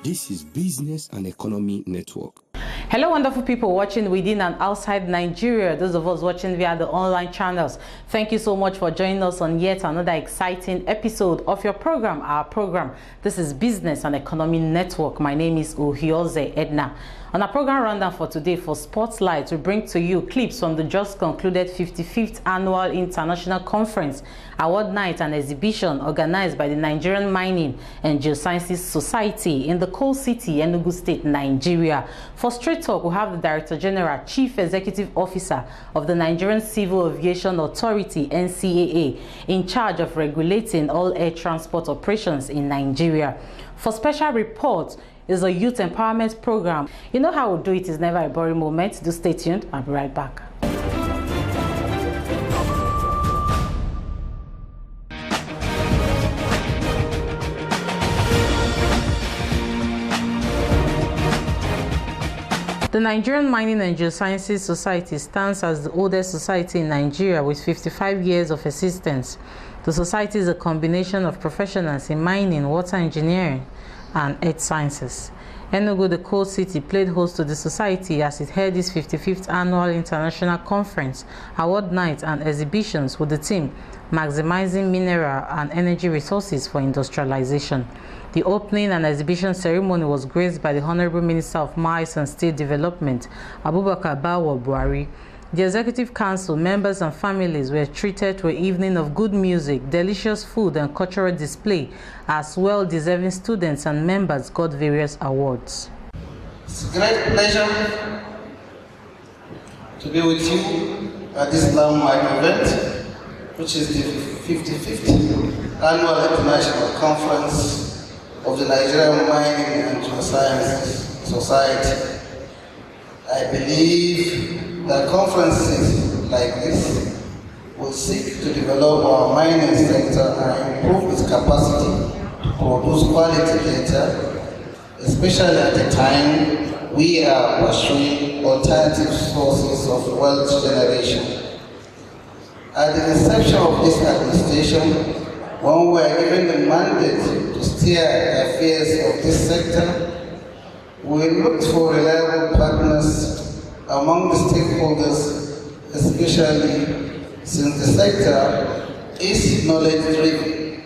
This is Business and Economy Network. Hello, wonderful people watching within and outside Nigeria, those of us watching via the online channels. Thank you so much for joining us on yet another exciting episode of your program, our program. This is Business and Economy Network. My name is Uhioze Edna. On our program rundown for today, for Spotlight, we bring to you clips from the just concluded 55th Annual International Conference, Award Night and Exhibition organized by the Nigerian Mining and Geosciences Society in the Coal City, Enugu State, Nigeria. For Straight Talk, we have the Director General, Chief Executive Officer of the Nigerian Civil Aviation Authority, NCAA, in charge of regulating all air transport operations in Nigeria. For Special Reports, is a youth empowerment program. You know how we do it, is never a boring moment. Do stay tuned. I'll be right back. The Nigerian Mining and Geosciences Society stands as the oldest society in Nigeria with 55 years of existence. The society is a combination of professionals in mining, water engineering, and earth sciences. Enugu, the coal city, played host to the society as it held its 55th Annual International Conference, Award Night and exhibitions with the theme Maximizing Mineral and Energy Resources for Industrialization. The opening and exhibition ceremony was graced by the Honorable Minister of Mines and State Development, Abubakar Bawa Buhari. The Executive Council members and families were treated to an evening of good music, delicious food and cultural display, as well-deserving students and members got various awards. It's a great pleasure to be with you at this landmark event, which is the 55th Annual International Conference of the Nigerian Mining and Geosciences Society. I believe that conferences like this will seek to develop our mining sector and improve its capacity to produce quality data, especially at the time we are pursuing alternative sources of wealth generation. At the inception of this administration, when we were given the mandate to steer the affairs of this sector, we looked for reliable partners among the stakeholders, especially since the sector is knowledge-driven.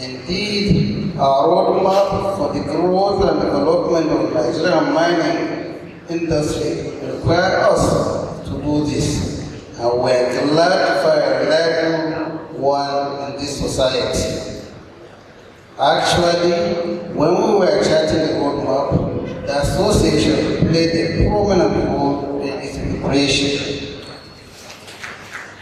Indeed, our roadmap for the growth and development of the Nigerian mining industry requires us to do this, and we are glad to find a reliable one in this society. Actually, when we were charting the roadmap, the association played a prominent role in its preparation.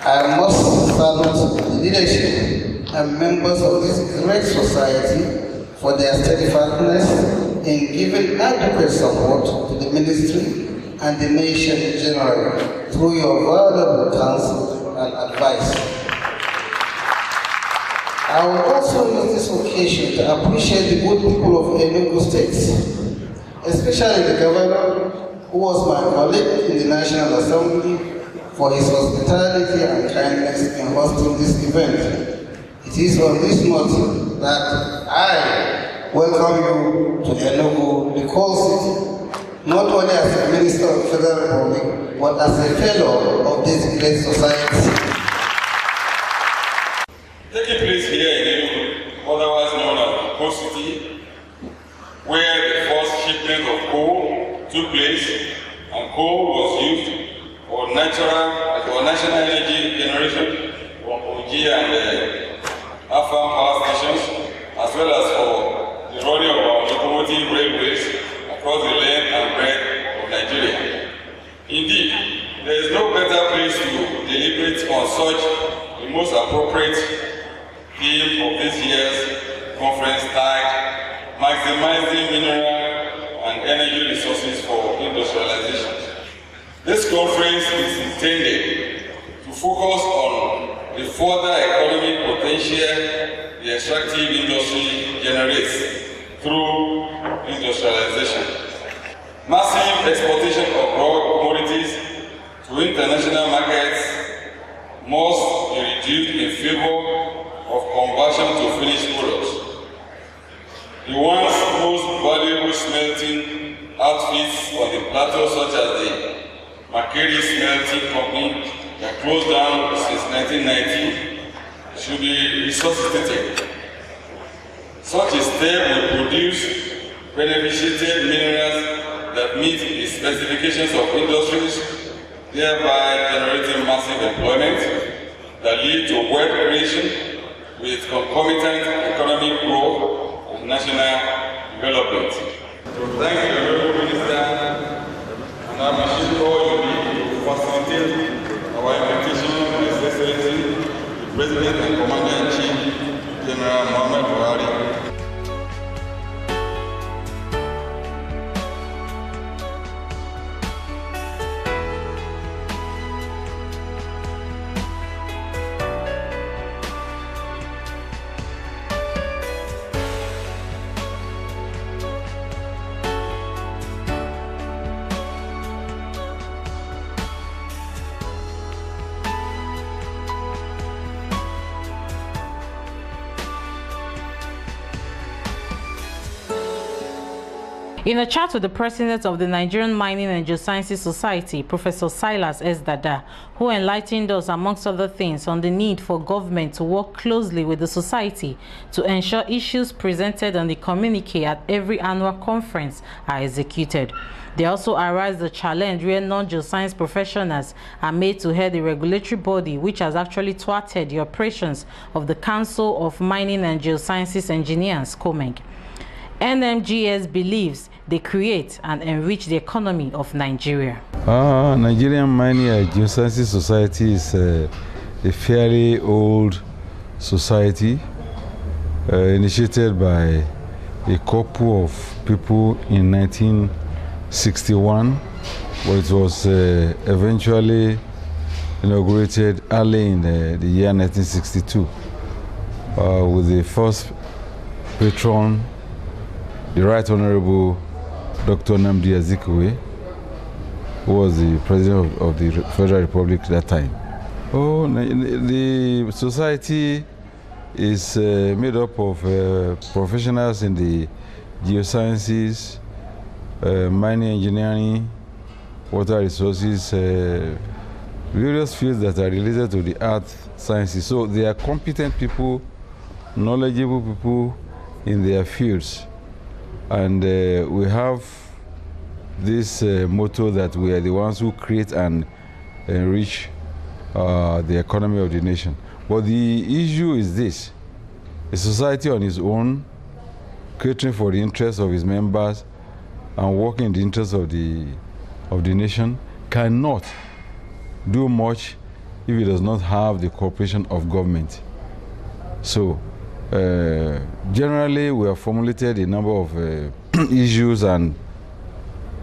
I must salute the leadership and members of this great society for their steadfastness in giving adequate support to the ministry and the nation generally through your valuable counsel and advice. I will also use this occasion to appreciate the good people of Enugu State, especially the governor, who was my colleague in the National Assembly, for his hospitality and kindness in hosting this event. It is on this note that I welcome you to Enugu, the coal city, not only as a Minister of the Federal Republic, but as a fellow of this great society. Taking place here in Enugu, otherwise known as the coal city, where the first shipment of coal took place, and coal was used for national energy generation from OG and Afam power stations, as well as for the running of our locomotive railways across the length and breadth of Nigeria. Indeed, there is no better place to deliberate on such the most appropriate theme of this year's conference tagged Maximizing Mineral and Energy Resources for Industrialization. This conference is intended to focus on the further economic potential the extractive industry generates through industrialization. Massive exportation of raw commodities to international markets must be reduced in favor of conversion to finished products. The once most valuable plateaus such as the Makeri Smelting Company that closed down since 1990 should be resuscitated. Such a step will produce beneficiated minerals that meet the specifications of industries, thereby generating massive employment that lead to wealth creation with concomitant economic growth and national development. So thank you, Honorable Minister, and I appreciate all you need to facilitate our invitation to His Excellency, the President and Commander-in-Chief, General Muhammad Buhari. In a chat with the president of the Nigerian Mining and Geosciences Society, Professor Silas S. Dada, who enlightened us, amongst other things, on the need for government to work closely with the society to ensure issues presented on the communique at every annual conference are executed. There also arise the challenge where non-geoscience professionals are made to head the regulatory body which has actually thwarted the operations of the Council of Mining and Geosciences Engineers, COMEG. NMGS believes they create and enrich the economy of Nigeria. Nigerian Mining and Geosciences Society is a fairly old society initiated by a couple of people in 1961, but it was eventually inaugurated early in the year 1962 with the first patron, the Right Honorable Dr. NMGS, who was the President of the Federal Republic at that time. The society is made up of professionals in the geosciences, mining engineering, water resources, various fields that are related to the earth sciences. So they are competent people, knowledgeable people in their fields. And we have this motto that we are the ones who create and enrich the economy of the nation. But the issue is this: a society on its own, catering for the interests of its members and working in the interests of the nation, cannot do much if it does not have the cooperation of government. So generally, we have formulated a number of issues and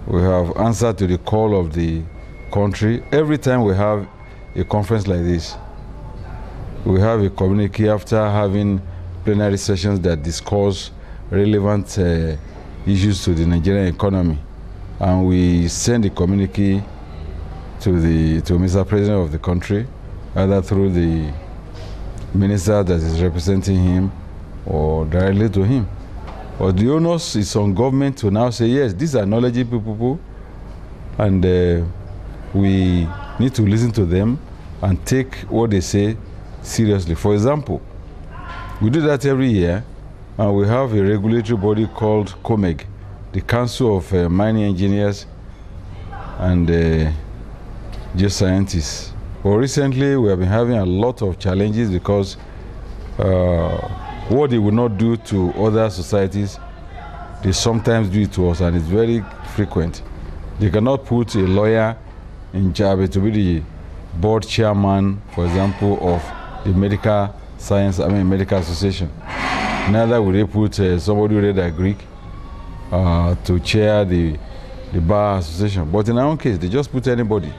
we have answered to the call of the country. Every time we have a conference like this, we have a communique after having plenary sessions that discuss relevant issues to the Nigerian economy. And we send the communique to Mr. President of the country, either through the minister that is representing him or directly to him. But the onus is on government to now say, yes, these are knowledgeable people and we need to listen to them and take what they say seriously. For example, we do that every year and we have a regulatory body called COMEG, the Council of Mining Engineers and Geoscientists. But recently we have been having a lot of challenges because what they will not do to other societies, they sometimes do it to us, and it's very frequent. They cannot put a lawyer in charge to be the board chairman, for example, of the medical association. Neither will they put somebody who read a Greek to chair the bar association. But in our own case, they just put anybody.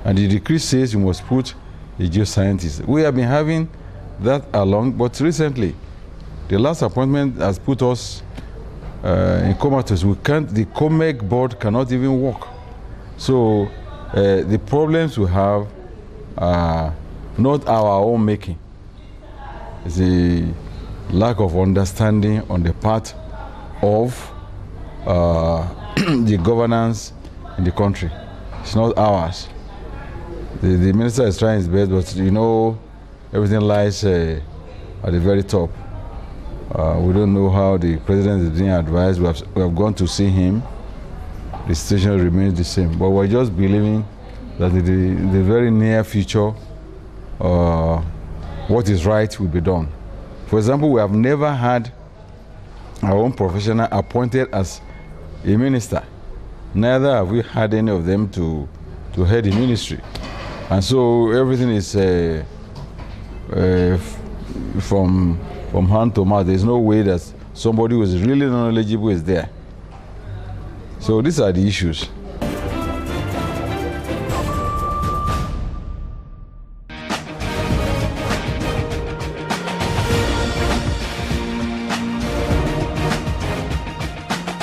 And the decree says you must put a geoscientist. We have been having that along, but recently, the last appointment has put us in comatose. The COMEG board cannot even work. So the problems we have are not our own making. It's a lack of understanding on the part of the governance in the country. It's not ours. The minister is trying his best, but you know, everything lies at the very top. We don't know how the president is being advised. We have gone to see him. The situation remains the same. But we're just believing that in the very near future, what is right will be done. For example, we have never had our own professional appointed as a minister. Neither have we had any of them to head the ministry. And so everything is from hand to mouth. There's no way that somebody who is really knowledgeable is there. So these are the issues.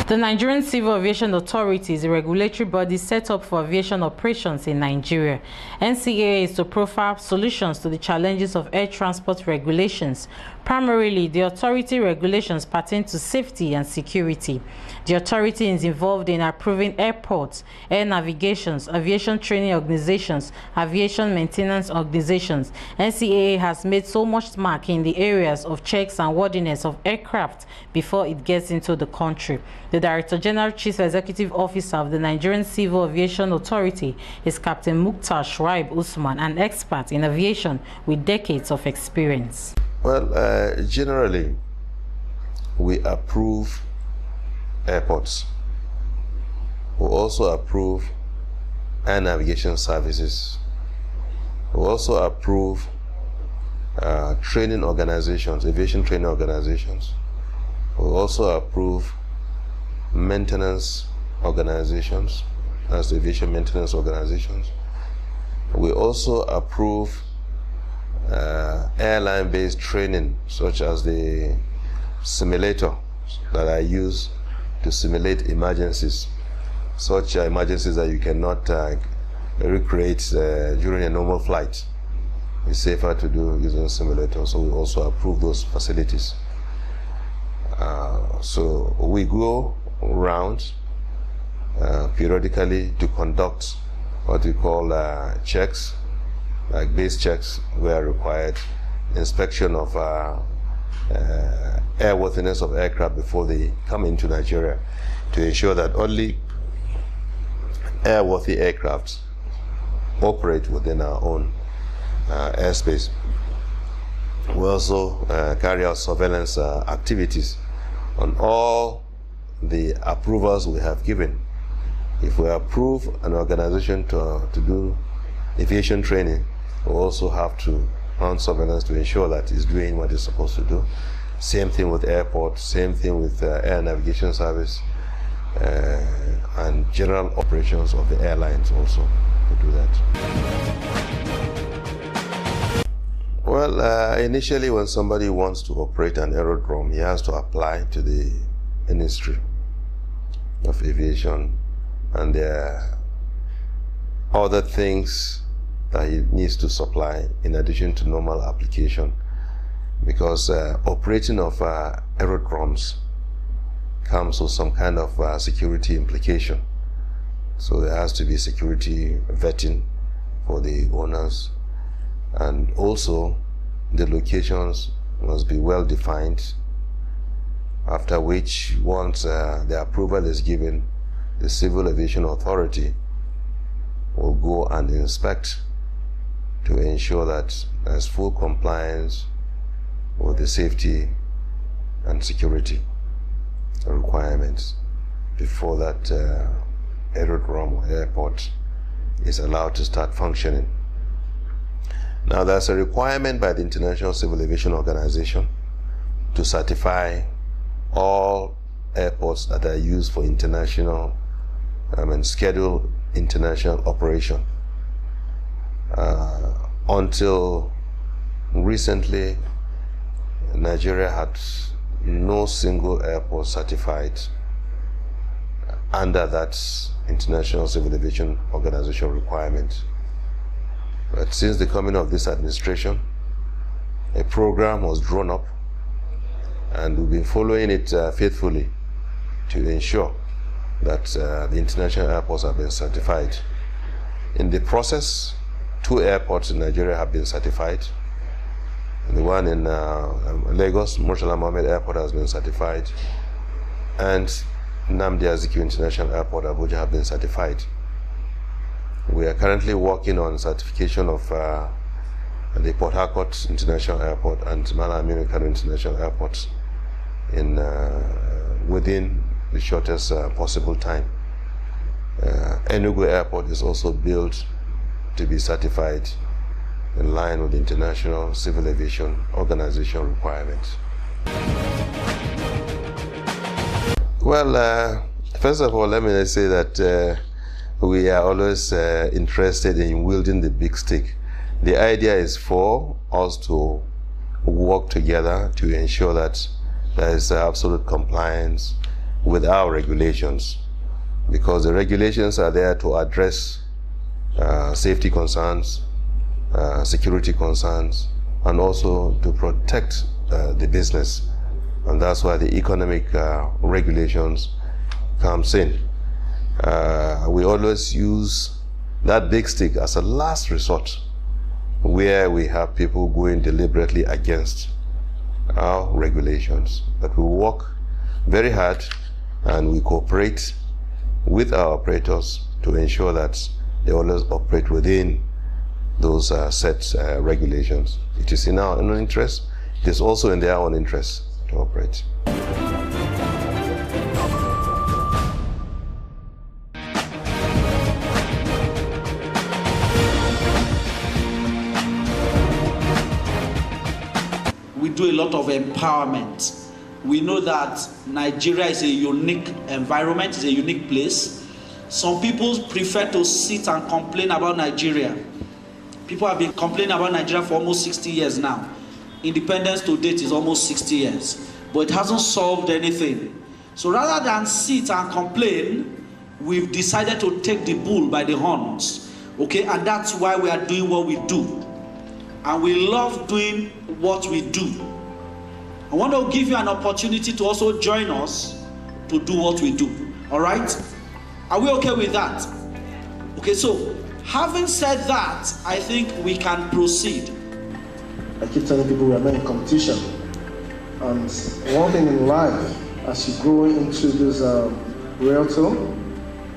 The Nigerian Civil Aviation Authority is a regulatory body set up for aviation operations in Nigeria. NCAA is to profile solutions to the challenges of air transport regulations. Primarily, the authority regulations pertain to safety and security. The authority is involved in approving airports, air navigations, aviation training organizations, aviation maintenance organizations. NCAA has made so much mark in the areas of checks and worthiness of aircraft before it gets into the country. The Director General Chief Executive Officer of the Nigerian Civil Aviation Authority is Captain Mukhtar Shuaib Usman, an expert in aviation with decades of experience. Well, generally, we approve airports. We also approve air navigation services. We also approve training organizations, aviation training organizations. We also approve maintenance organizations, as aviation maintenance organizations. We also approve airline-based training, such as the simulator that I use to simulate emergencies, such emergencies that you cannot recreate during a normal flight. It's safer to do using a simulator, so we also approve those facilities. So we go around periodically to conduct what we call checks, like base checks where required, inspection of airworthiness of aircraft before they come into Nigeria, to ensure that only airworthy aircraft operate within our own airspace. We also carry out surveillance activities on all the approvals we have given. If we approve an organization to do aviation training, we also have to run surveillance to ensure that it's doing what it's supposed to do. Same thing with airports, same thing with air navigation service, and general operations of the airlines also to do that. Well, initially when somebody wants to operate an aerodrome, he has to apply to the Ministry of Aviation, and there are other things that he needs to supply in addition to normal application, because operating of aerodromes comes with some kind of security implication. So there has to be security vetting for the owners, and also the locations must be well defined, after which, once the approval is given, the Civil Aviation Authority will go and inspect to ensure that there's full compliance with the safety and security requirements before that aerodrome or airport is allowed to start functioning. Now, there's a requirement by the International Civil Aviation Organization to certify all airports that are used for international and scheduled international operation. Until recently, Nigeria had no single airport certified under that International Civil Aviation Organization requirement. But since the coming of this administration, a program was drawn up, and we've been following it faithfully to ensure that the international airports have been certified. In the process, 2 airports in Nigeria have been certified. The one in Lagos, Murtala Mohammed Airport, has been certified, and Nnamdi Azikiwe International Airport, Abuja, have been certified. We are currently working on certification of the Port Harcourt International Airport and Malam Aminu Kano International Airport within the shortest possible time. Enugu Airport is also built to be certified in line with the International Civil Aviation Organization requirements. Well, first of all, let me say that we are always interested in wielding the big stick. The idea is for us to work together to ensure that there is absolute compliance with our regulations, because the regulations are there to address safety concerns, security concerns, and also to protect the business. And that's why the economic regulations comes in. We always use that big stick as a last resort where we have people going deliberately against our regulations. But we work very hard and we cooperate with our operators to ensure that they always operate within those set regulations. It is in our own interest. It is also in their own interest to operate. We do a lot of empowerment. We know that Nigeria is a unique environment, it's a unique place. Some people prefer to sit and complain about Nigeria. People have been complaining about Nigeria for almost 60 years now. Independence to date is almost 60 years, but it hasn't solved anything. So rather than sit and complain, we've decided to take the bull by the horns, okay? And that's why we are doing what we do. And we love doing what we do. I want to give you an opportunity to also join us to do what we do, all right? Are we okay with that? Okay, so having said that, I think we can proceed. I keep telling people we are not in competition. And one thing in life, as you grow into this realtor,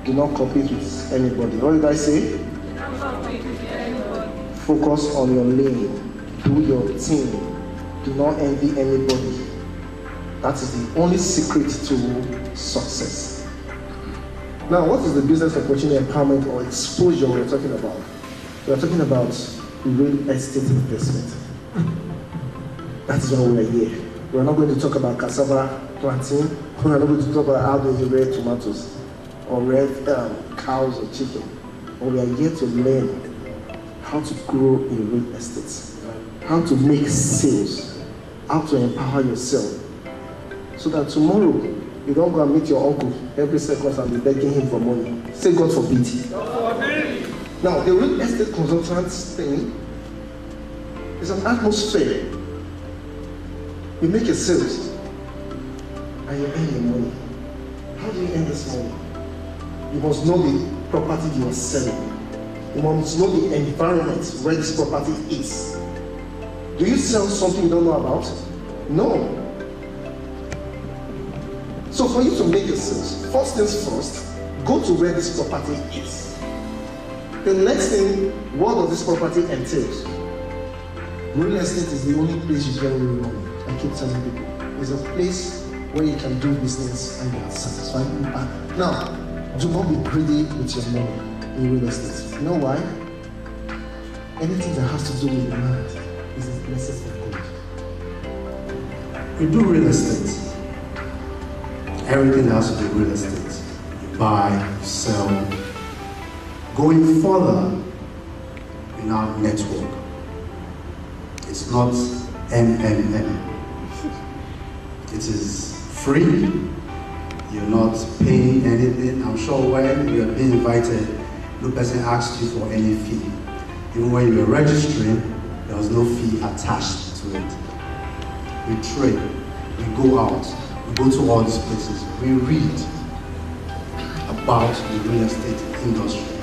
do not compete with anybody. What did I say? Focus on your lane. Do your thing. Do not envy anybody. That is the only secret to success. Now, what is the business opportunity empowerment or exposure we're talking about? We're talking about real estate investment. That is why we're here. We're not going to talk about cassava planting. We're not going to talk about how they rear tomatoes or rear cows or chicken. But we are here to learn how to grow in real estate, how to make sales, how to empower yourself, so that tomorrow you don't go and meet your uncle every second and be begging him for money. Say God forbid. Now, the real estate consultant thing is an atmosphere. You make a sales and you earn your money. How do you earn this money? You must know the property you are selling. You must know the environment where this property is. Do you sell something you don't know about? No. So for you to make your sales, first things first, go to where this property is. The next thing, what does this property entail? Real estate is the only place you get real money. I keep telling people, it's a place where you can do business and get satisfied impact. Now, do not be greedy with your money in real estate. You know why? Anything that has to do with land is a blessing from God. We do real estate. Everything has to do with real estate. You buy, you sell. Going further in our network, it's not MMM. It is free. You're not paying anything. I'm sure when you are being invited, no person asked you for any fee. Even when you were registering, there was no fee attached to it. We trade, we go out, we go to all these places, we read. about the real estate industry.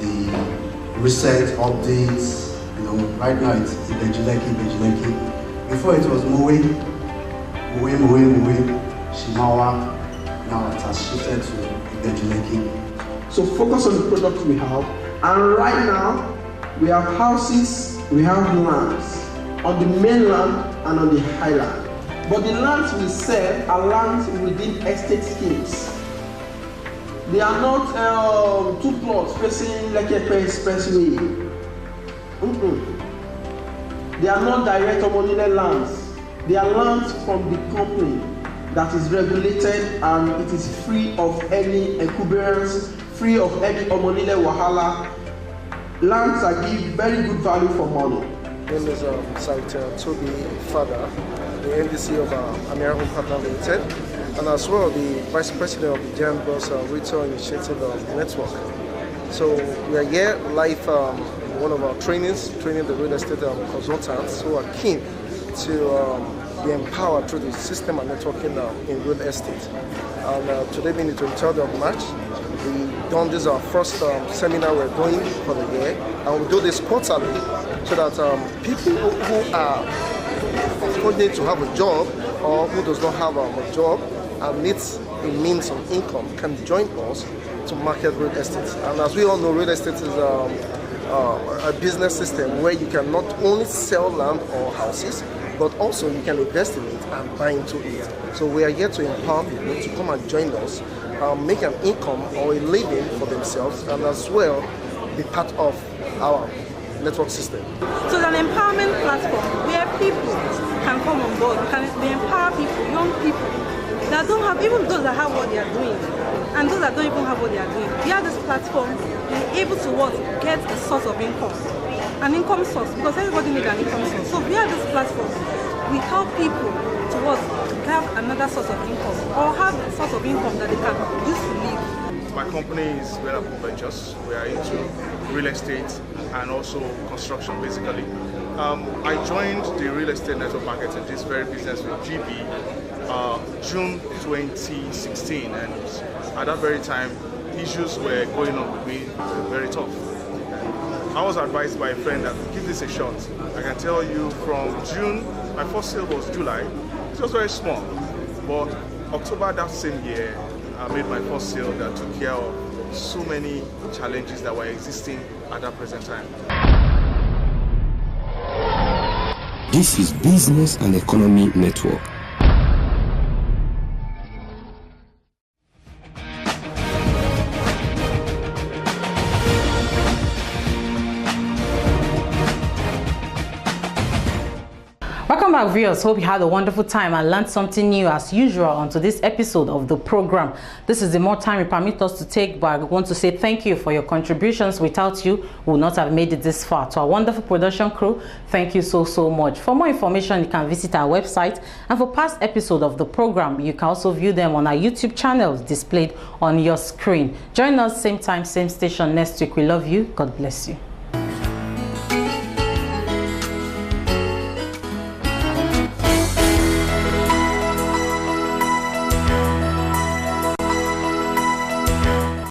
The research updates, right now it's Ibejileki. Before it was Moe, Shimawa. Now it has shifted to Ibejileki. So focus on the product we have. And right now, we have houses, we have lands on the mainland and on the highland. But the lands we sell are lands within estate schemes. They are not 2 plots facing Lekepe Expressway. They are not direct Omonile lands. They are lands from the company that is regulated and it is free of any exuberance, free of any Omonile Wahala. Lands that give very good value for money. My name is Toby Father, the NDC of Amira Home Partner Limited, and as well the Vice President of the Giant Boss Retail Initiative Network. So we are here live in one of our trainings, training the real estate consultants who are keen to be empowered through the system and networking in real estate. And today being the 23rd of March, this is our first seminar we're doing for the year, and we do this quarterly so that people who need to have a job or who does not have a job and needs a means of income can join us to market real estate. And as we all know, real estate is a business system where you can not only sell land or houses, but also you can invest in it and buy into it. So we are here to empower people to come and join us, make an income or a living for themselves, and as well be part of our network system. So it's an empowerment platform where people can come on board, we empower people, young people that don't have, even those that have what they are doing, and those that don't even have what they are doing. Via this platform, they're able to get a source of income, an income source, because everybody needs an income source. So via this platform, we help people to have another source of income, or have a source of income that they can use to live. My company is Venerable Ventures. We are into real estate and also construction, basically. I joined the real estate network marketing, this very business with GB, June 2016, and at that very time, issues were going on with me very tough. I was advised by a friend that give this a shot. I can tell you from June, my first sale was July. It was very small, but October that same year, I made my first sale that took care of so many challenges that were existing at that present time. This is Business and Economy Network. Welcome back, viewers. Hope you had a wonderful time and learned something new as usual onto this episode of the program. This is the more time you permit us to take, but I want to say thank you for your contributions. Without you, we would not have made it this far. To our wonderful production crew, thank you so much. For more information, you can visit our website, and for past episodes of the program, you can also view them on our YouTube channel displayed on your screen. Join us same time, same station next week. We love you. God bless you.